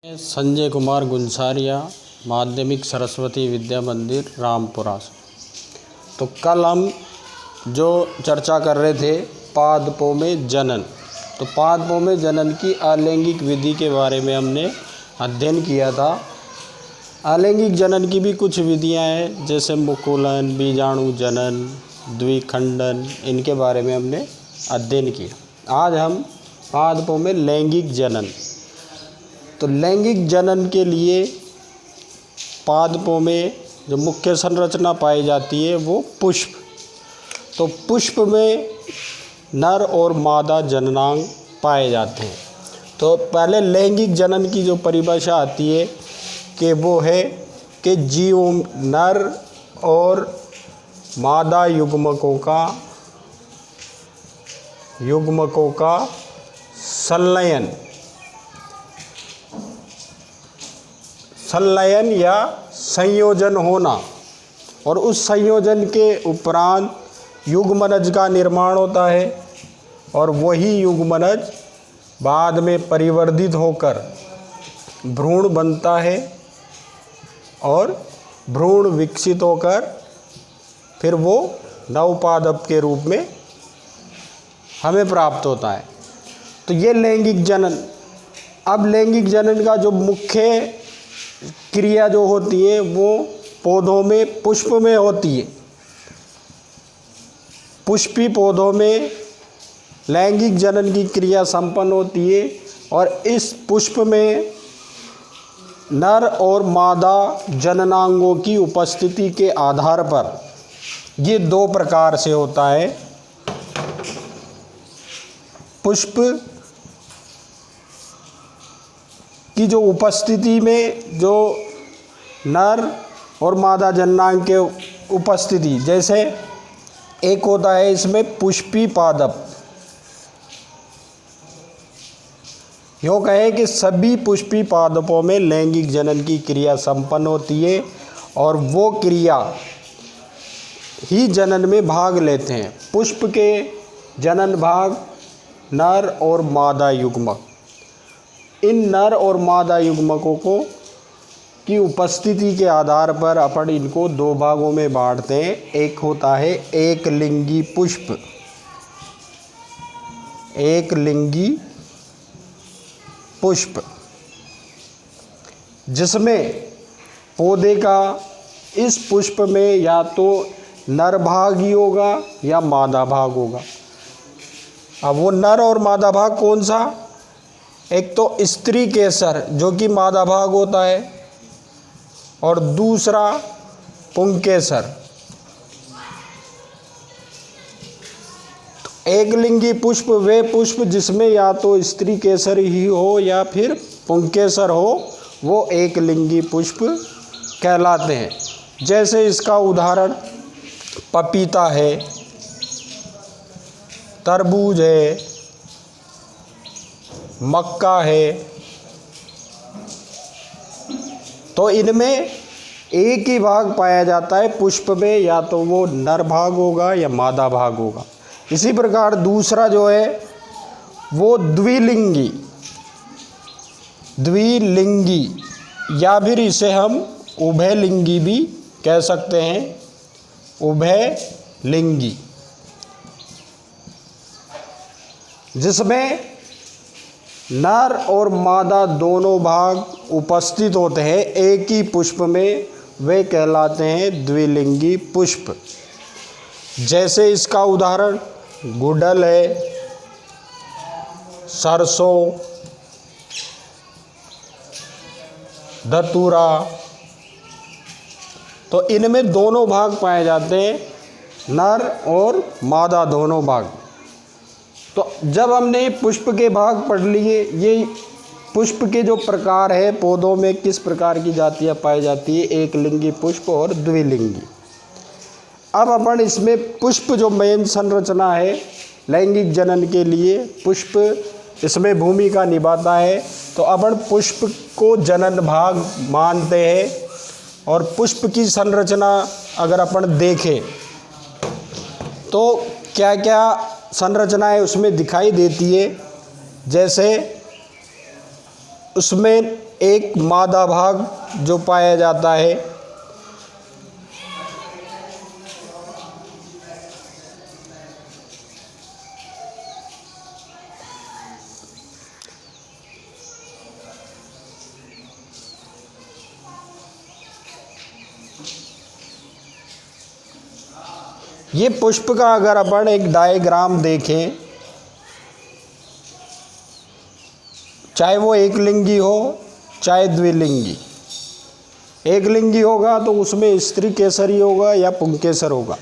संजय कुमार गुंसारिया, माध्यमिक सरस्वती विद्या मंदिर रामपुरा से। तो कल हम जो चर्चा कर रहे थे पादपों में जनन, तो पादपों में जनन की अलैंगिक विधि के बारे में हमने अध्ययन किया था। अलैंगिक जनन की भी कुछ विधियां हैं, जैसे मुकुलन, बीजाणु जनन, द्विखंडन, इनके बारे में हमने अध्ययन किया। आज हम पादपों में लैंगिक जनन, तो लैंगिक जनन के लिए पादपों में जो मुख्य संरचना पाई जाती है वो पुष्प। तो पुष्प में नर और मादा जननांग पाए जाते हैं। तो पहले लैंगिक जनन की जो परिभाषा आती है कि वो है कि जीवों नर और मादा युग्मकों का संलयन या संयोजन होना, और उस संयोजन के उपरांत युग्मनज का निर्माण होता है, और वही युग्मनज बाद में परिवर्धित होकर भ्रूण बनता है, और भ्रूण विकसित होकर फिर वो नवपादप के रूप में हमें प्राप्त होता है। तो ये लैंगिक जनन। अब लैंगिक जनन का जो मुख्य क्रिया जो होती है वो पौधों में पुष्प में होती है। पुष्पी पौधों में लैंगिक जनन की क्रिया संपन्न होती है, और इस पुष्प में नर और मादा जननांगों की उपस्थिति के आधार पर ये दो प्रकार से होता है। पुष्प की जो उपस्थिति में जो नर और मादा जननांग के उपस्थिति, जैसे एक होता है इसमें पुष्पी पादप। यूँ कहें कि सभी पुष्पी पादपों में लैंगिक जनन की क्रिया संपन्न होती है, और वो क्रिया ही जनन में भाग लेते हैं। पुष्प के जनन भाग नर और मादा युग्मक। इन नर और मादा युग्मकों की उपस्थिति के आधार पर अपन इनको दो भागों में बांटते हैं। एक होता है एक लिंगी पुष्प, एक लिंगी पुष्प, जिसमें पौधे का इस पुष्प में या तो नर भाग ही होगा या मादा भाग होगा। अब वो नर और मादा भाग कौन सा? एक तो स्त्री केसर जो कि मादा भाग होता है, और दूसरा पुंकेसर। तो एक लिंगी पुष्प वे पुष्प जिसमें या तो स्त्री केसर ही हो या फिर पुंकेसर हो, वो एक लिंगी पुष्प कहलाते हैं। जैसे इसका उदाहरण पपीता है, तरबूज है, मक्का है। तो इनमें एक ही भाग पाया जाता है पुष्प में, या तो वो नर भाग होगा या मादा भाग होगा। इसी प्रकार दूसरा जो है वो द्विलिंगी, या फिर इसे हम उभयलिंगी भी कह सकते हैं। उभयलिंगी, जिसमें नर और मादा दोनों भाग उपस्थित होते हैं एक ही पुष्प में, वे कहलाते हैं द्विलिंगी पुष्प। जैसे इसका उदाहरण गुड़हल है, सरसों, धतूरा। तो इनमें दोनों भाग पाए जाते हैं, नर और मादा दोनों भाग। तो जब हमने पुष्प के भाग पढ़ लिए, ये पुष्प के जो प्रकार है पौधों में किस प्रकार की जातियाँ पाई जाती है, एक लिंगी पुष्प और द्विलिंगी। अब अपन इसमें पुष्प जो मेन संरचना है लैंगिक जनन के लिए, पुष्प इसमें भूमिका निभाता है। तो अपन पुष्प को जनन भाग मानते हैं, और पुष्प की संरचना अगर अपन देखें तो क्या क्या संरचनाएं उसमें दिखाई देती है। जैसे उसमें एक मादा भाग जो पाया जाता है, ये पुष्प का अगर अपन एक डायग्राम देखें, चाहे वो एक लिंगी हो चाहे द्विलिंगी, एक लिंगी होगा तो उसमें स्त्री केसरी होगा या पुंकेसर होगा,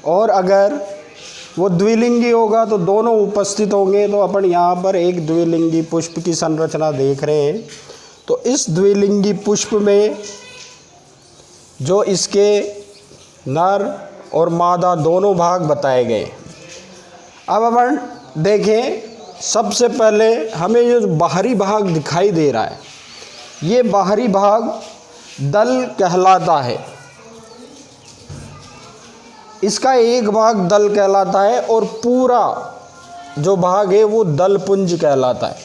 और अगर वो द्विलिंगी होगा तो दोनों उपस्थित होंगे। तो अपन यहाँ पर एक द्विलिंगी पुष्प की संरचना देख रहे हैं। तो इस द्विलिंगी पुष्प में जो इसके नर और मादा दोनों भाग बताए गए। अब अपन देखें, सबसे पहले हमें ये बाहरी भाग दिखाई दे रहा है, ये बाहरी भाग दल कहलाता है। इसका एक भाग दल कहलाता है और पूरा जो भाग है वो दल पुंज कहलाता है।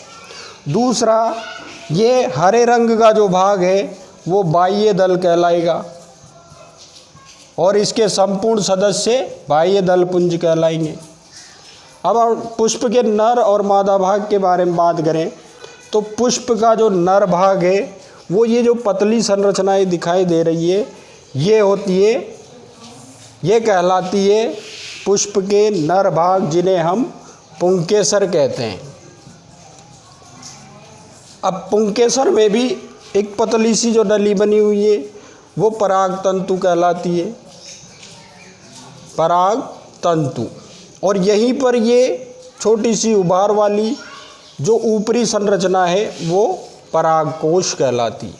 दूसरा, ये हरे रंग का जो भाग है वो बाह्य दल कहलाएगा और इसके संपूर्ण सदस्य बाह्य दल पुंज कहलाएंगे। अब पुष्प के नर और मादा भाग के बारे में बात करें तो पुष्प का जो नर भाग है वो ये जो पतली संरचनाएं दिखाई दे रही है ये होती है, ये कहलाती है पुष्प के नर भाग, जिन्हें हम पुंकेसर कहते हैं। अब पुंकेसर में भी एक पतली सी जो नली बनी हुई है वो पराग तंतु कहलाती है, पराग तंतु। और यहीं पर ये छोटी सी उभार वाली जो ऊपरी संरचना है वो पराग कोश कहलाती है,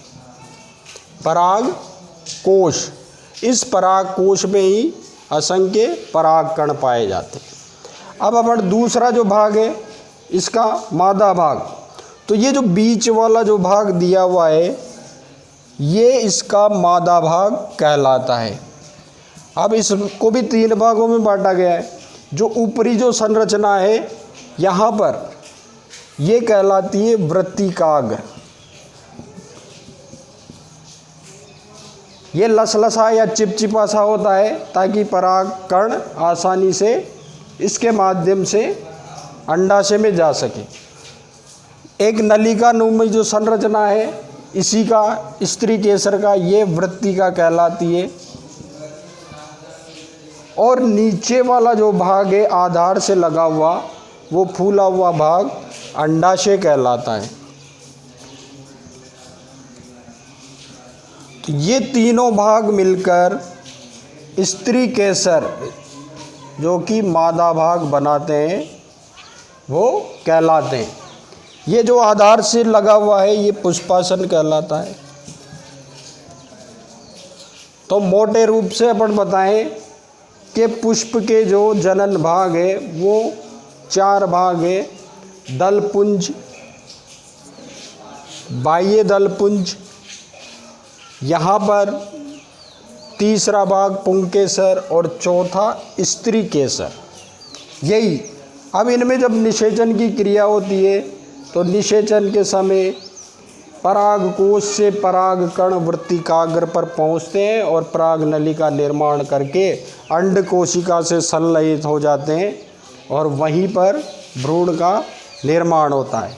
पराग कोश। इस पराग कोश में ही असंख्य पराग कण पाए जाते हैं। अब अपन दूसरा जो भाग है इसका मादा भाग, तो ये जो बीच वाला जो भाग दिया हुआ है ये इसका मादा भाग कहलाता है। अब इसको भी तीन भागों में बांटा गया है। जो ऊपरी जो संरचना है यहाँ पर ये कहलाती है वृत्तिकाग्र। ये लसलसा या चिपचिपा सा होता है ताकि पराग कण आसानी से इसके माध्यम से अंडाशय में जा सके। एक नलिका नुमा जो संरचना है इसी का स्त्री केसर का ये वृत्तिका कहलाती है। और नीचे वाला जो भाग है आधार से लगा हुआ वो फूला हुआ भाग अंडाशय कहलाता है। तो ये तीनों भाग मिलकर स्त्री केसर जो कि मादा भाग बनाते हैं वो कहलाते हैं। ये जो आधार से लगा हुआ है ये पुष्पासन कहलाता है। तो मोटे रूप से अपन बताएं कि पुष्प के जो जनन भाग है वो चार भाग है, दलपुंज, बाह्य दलपुंज, यहाँ पर तीसरा भाग पुंकेसर और चौथा स्त्री केसर। यही अब इनमें जब निषेचन की क्रिया होती है तो निषेचन के समय पराग कोश से पराग कण वृत्तिकाग्र पर पहुँचते हैं और पराग नली का निर्माण करके अंड कोशिका से संलयित हो जाते हैं और वहीं पर भ्रूण का निर्माण होता है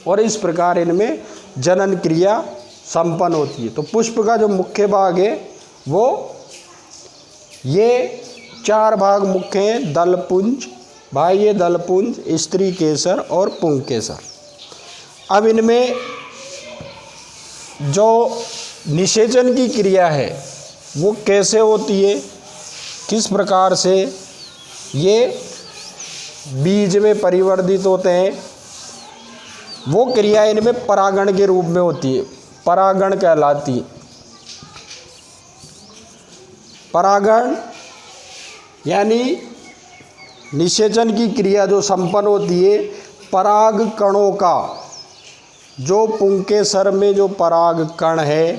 और इस प्रकार इनमें जनन क्रिया संपन्न होती है। तो पुष्प का जो मुख्य भाग है वो ये चार भाग मुख्य हैं, दलपुंज, बाह्य दलपुंज, स्त्री केसर और पुंकेसर। अब इनमें जो निषेचन की क्रिया है वो कैसे होती है, किस प्रकार से ये बीज में परिवर्तित होते हैं, वो क्रिया इनमें परागण के रूप में होती है, परागण कहलाती है। परागण यानी निषेचन की क्रिया जो संपन्न होती है, पराग कणों का जो पुंकेसर में जो पराग कण है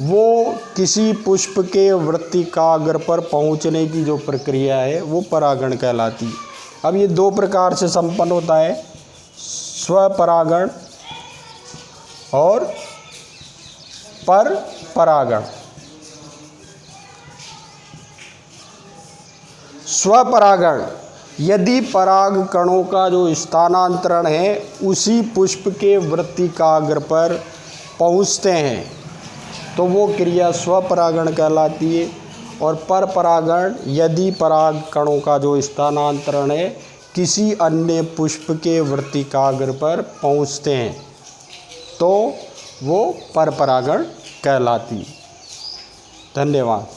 वो किसी पुष्प के वृत्तिकाग्र पर पहुंचने की जो प्रक्रिया है वो परागण कहलाती है। अब ये दो प्रकार से संपन्न होता है, स्वपरागण और पर परागण। स्वपरागण, यदि पराग कणों का जो स्थानांतरण है उसी पुष्प के वृत्तिकाग्र पर पहुँचते हैं तो वो क्रिया स्वपरागण कहलाती है। और पर परागण, यदि पराग कणों का जो स्थानांतरण है किसी अन्य पुष्प के वृत्तिकाग्र पर पहुँचते हैं तो वो पर परागण कहलाती है। धन्यवाद।